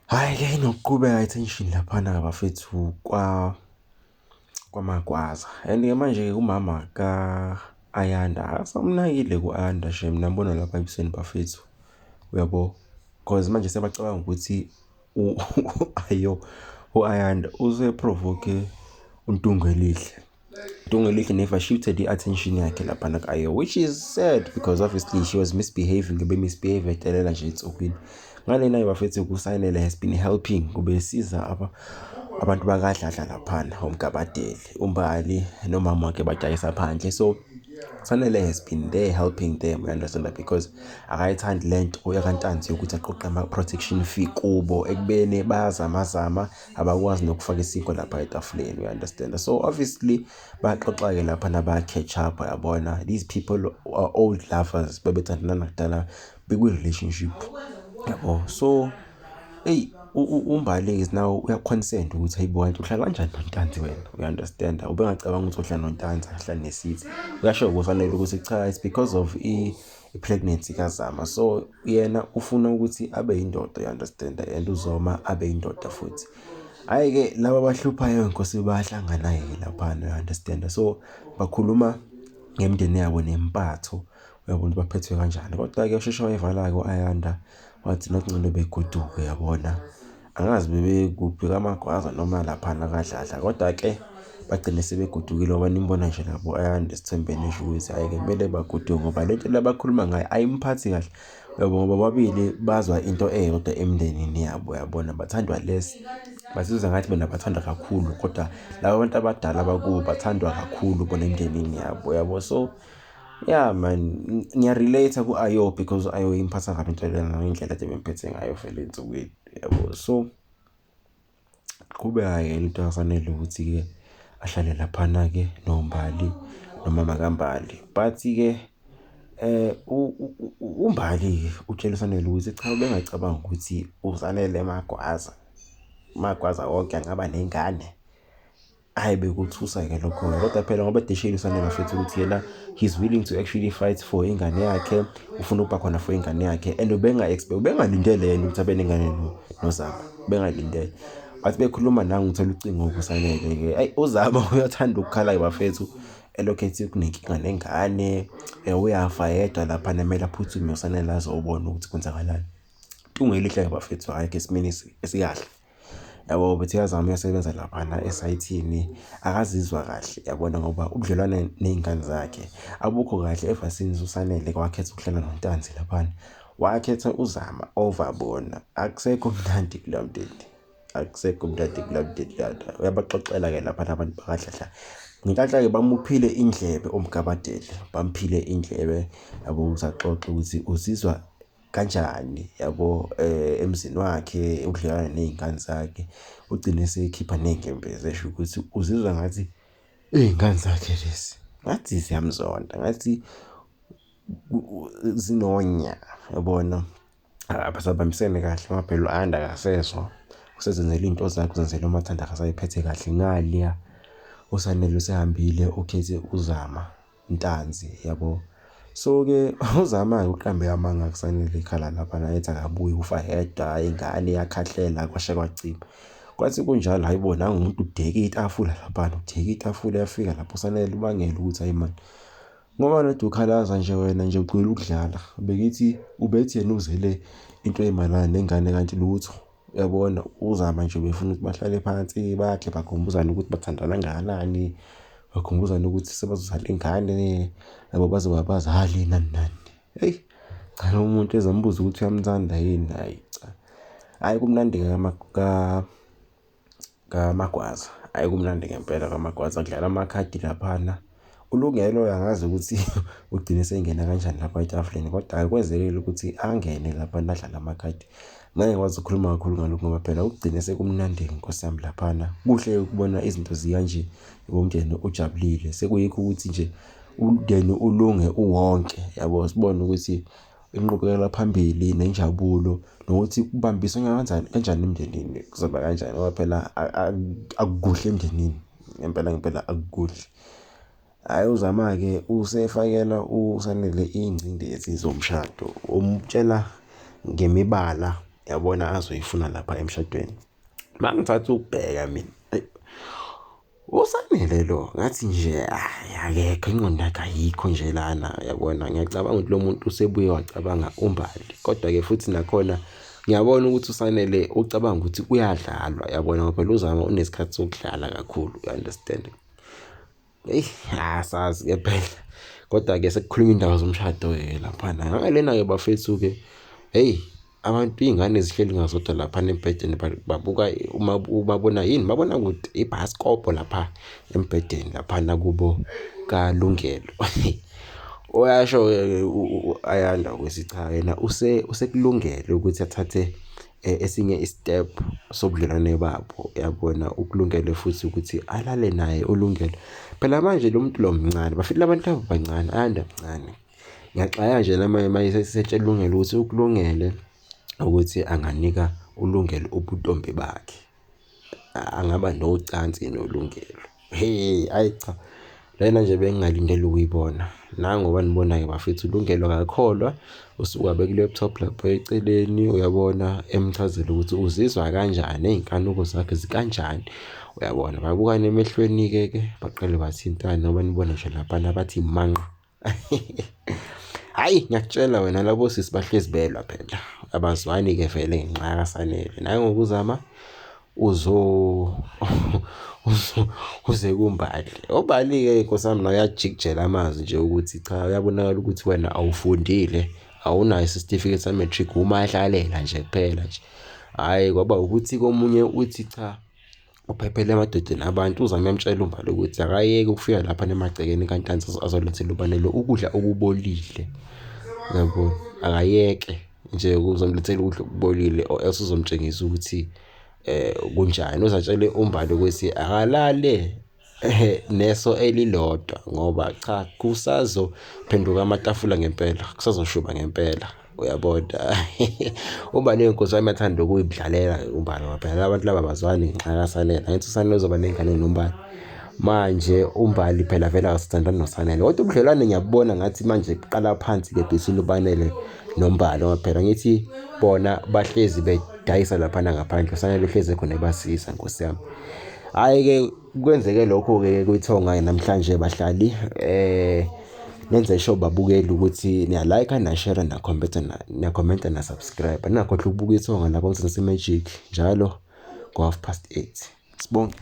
Hhayi-ke inokuqhubeka attention laphana bafethu kwaMagwaza. And-ke manje-ke umama ka-Ayanda asamnakile ku-Ayanda shem nambona lapha ebusweni bafethu. Uyabo? Cause manje sebacabanga ukuthi u-Ayanda use-provoke uNtungelihle. UNtungelihle never shifted i-attention yakhe laphana ku-Ayo, which is sad because obviously she was misbehaving, misbehave edelela nje ensukwini. Ngalena bafethu kuSanele has been helping kube siza abantu bakaDladla laphana uMgabadeli, uMbali nomama wakhe badayisa phandle. So Sanele has been there helping them, you understand that, because akayithandi lento uyakantanzi ukuthi aqoqe ama-protection fee kubo ekubeni bayazamazama abakwazi nokufaka isiko lapha etafuleni, you understand. So obviously baxoxa-ke lapha naba-catch up, yabona these people are old lovers bebethandana kudala bekwi-relationship, yabo. So hey, uMbali is now uya-consent ukuthi hayibo kanti uhlala kanjani noNtanzi wena, you understand. Ubengacabanga ukuthi uhlala noNtanzi ahlala nesithi uyasho kufanele ukuthi cha, it's because of i-pregnancy kaZama. So yena ufuna ukuthi abe yindoda, you understand, and uZoma abe yindoda futhi. Hhayi-ke laba abahluphayo inkosi bayahlangana-ke laphana, you understand. So bakhuluma ngemindeni yabo nempatho, uyabona baphethwe kanjani. Kodwa-ke usheshe wayivala-ke u-Ayanda wathi nokungcono begoduke, yabona. Angazi bebekuphi kaMagwaza noma laphana kaDladla, kodwa-ke bagcine sebegodukile ngoba nimbona nje labo u-Ayanda Sithembeni nje ukuthi hhayi-ke kumele bagoduke ngoba lento labakhuluma ngayo ayimphathi kahle, yabo, ngoba babili bazwa into eyodwa emndenini yabo, yabona. Bathandwa less, bazizwa ngathi bona bathandwa kakhulu, kodwa laba abantu abadala bakubo bathandwa kakhulu bona emndenini yabo, yabo. So yeah man, ngiyarelate ku-Ayo because u-Ayo imphatha kabi into lena ngendlela ade bemphethe ngayo vele ensukwini, yabo. So qhubeka-ke into kaSanele ukuthi-ke ahlale laphana-ke noMbali nomama kaMbali. But-ke uMbali utshela uSanele ukuthi cha, ubengacabanga ukuthi uSanele Magwaza wonke angaba nengane. Hayi bekuthusa-ke lokho, kodwa phela ngoba edeshile uSanele futhi ukuthi yena he's willing to actually fight for ingane yakhe, ufuna ukuba khona for ingane yakhe, and ubengalindele yena ukuthi abe nengane noZama, ubengalindele. But bekhuluma nangu ngithola ucingo kuSanele-ke, hayi uZama uyathanda ukukhala-ke bafethu elokhethi kunenkinga nengane, uyafa yedwa lapha namele aphuthume uSanele azobona ukuthi kwenzakalani. Ntungelihle-ke bafethu akekho esimeni esikahle, yabo. Bethi uyaZama uyasebenza laphana esayithini, akazizwa kahle, yabona, ngoba ubudlelwane ney'ngane zakhe abukho kahle ever since uSanele wakhetha ukuhlala noNtanzi laphana, wakhetha uZama over bona. Akusekho mnandi kuloya mndeni, akusekho mnandi kuloya mndeni. Uyabaxoxela-ke laphana abantu bakaDladla. Ngenhlanhla-ke bamuphile indlebe uMgabadeli, bamphile indlebe, yabo, usaxoxa ukuthi uzizwa kanjani, yabo, emzini wakhe, udlelwane ney'ngane zakhe. Ugcine sekhipha ney'nkembezi esho ukuthi uzizwa ngathi iy'ngane zakhe lezi ngathi ziyamzonda, ngathi zinonya, yabona. Abasabambisene kahle ngoba phela u-Ayanda akasezwa, usezenzela iy'nto zakhe, uzenzela umathanda, akasayiphethe kahle ngaliya. uSanele usehambile ukhethe uZama Ntanzi, yabo. So-ke uZama-ke uqambe amanga kuSanele ikhala laphana ethi akabuye ufa yedwa, ingane yakhahlela kwashe kwacima. Kwathi kunjalo hayibo nangumuntu udeke itafula laphana, udeke itafula yafika lapho uSanele ubangela ukuthi hayi mani, ngoba nade ukhalaza nje wena nje ucwila ukudlala, bekithi ubethi yena uzele into eyimalana nengane kanti lutho, yabona. uZama nje befuna ukuthi bahlale phansi bakhe bakhumbuzane ukuthi bathandana kangakanani, bakhumbuzane ukuthi sebazozala ingane, yabo, bazoba abazali nani nani. Hey, cha, lo muntu ezambuza ukuthi uyamthanda yini, hayi cha. Hayi kumnandi-ke kaMagwaza, hayi kumnandi ngempela kaMagwaza, kudlala amakhadi laphana. uLungelo angazi ukuthi ugcine sengena kanjani lapha etafuleni, kodwa akwenzekile ukuthi angene lapha adlala amakhadi. Ngeke ngikwazi ukukhuluma kakhulu ngalokho ngoba phela ugcine sekumnandi nkosi yami laphana. Kuhle ukubona izinto zikanje, umndeni ujabulile, sekuyikho ukuthi nje umndeni ulunge uwonke, yabo. Sibone ukuthi inqubekela phambili nenjabulo nokuthi kubambiswana kanjani emndenini, kuzoba kanjani ngoba phela akukuhle emndenini, ngempela akukuhle. Hhayi uZama-ke usefakela uSanele iy'ngcindezi zomshado, umtshela ngemibala yabona azoyifuna lapha emshadweni. Mangithatha ukubheka mina uSanele lo ngathi nje akekho ingqondo yakhe ayikho nje lana yabona. Ngiyacabanga ukuthi lo muntu usebuye wacabanga uMbali, kodwa ke futhi nakhona ngiyabona ukuthi uSanele ucabanga ukuthi uyadlalwa yabona, ngoba phela uZama unesikhathi sokudlala kakhulu, you understand. Asazi ke phela, kodwa ke sekukhuluma indaba zomshado lapha ngalena ke bafethu ke abantu iy'ngane zihleli ngazodwa lapha embhedeni babuka ubabona yini, babona ukuthi ibhasikobho lapha embhedeni lapha nakubo kaLungelo. Uyasho Ayanda ukuthi cha yena usekulungele ukuthi athathe esinye istep sobudlelwane babo yabona, ukulungele futhi ukuthi alale naye uLungelo. Phela manje lo muntu lo mncane, bafile abantu abancane, Ayanda mncane. Ngiyaxaya nje nami setshela uLungelo ukuthi ukulungele ukuthi anganika uLungelo ubuntombi bakhe, angaba nocansi noLungelo. Ayi cha, lena nje bengingalindele ukuyibona. Nangoba nibona-ke bafethu uLungelo akakholwa, usuke abe ku-laptop lapho eceleni uyabona, emchazela ukuthi uzizwa kanjani, iy'nkanuko zakhe zikanjani uyabona. Babuka nemehlweni-ke baqale bathintana, ngoba nibona nje laphana bathi manqa. Hayi ngiyakutshela wena, labo sisi bahlezi belwa phela, abazwani-ke vele ngenxa kaSanele. Naye ngokuZama uze kuMbali. uMbali-ke nkosami nawe uyajikijela amazwi nje ukuthi cha, uyabonakala ukuthi wena awufundile, awunayo isitifiketi se-matric, umahlalela nje kuphela nje. Hhayi kwaba ukuthi komunye uthi cha, uphephele emadodeni abantu. uZama uyamtshela uMbali ukuthi akayeke ukufika lapha emagcekeni kaNtanzi azolethela uBanele ukudla okubolile, yabo, akayeke nje ukuzomlethela ukudla okubolile or else uzomtshengisa ukuthi kunjani. Uzatshele uMbali ukuthi akalale neso elilodwa, ngoba cha, kusazophenduka amatafula ngempela, kusazoshuba ngempela uyabona. uMbali inkosi wami athanda ukuyidlalela uMbali, ngoba phela abantu laba abazwani ngenxa kaSanele. Angithi uSanele uzoba nengane noMbali manje. uMbali phela vele akasithandani noSanele, kodwa ubudlelwane ngiyabona ngathi manje kuqala phansi ke between uBanele noMbali, ngoba phela ngithi bona bahlezi bedayisa lapha ngaphandle, uSanele uhlezi khona ebasiza, nkosi yami. Hhayi-ke kwenzeke lokho-ke kwithonga namhlanje bahlali. Nenze sure babukeli ukuthi niya-like, na-share, na-comment, na-subscribe. Ningakhohlwa ukubuka ithonga lapho ngiSensi Magic njalo ngo 8:30. Sibonge.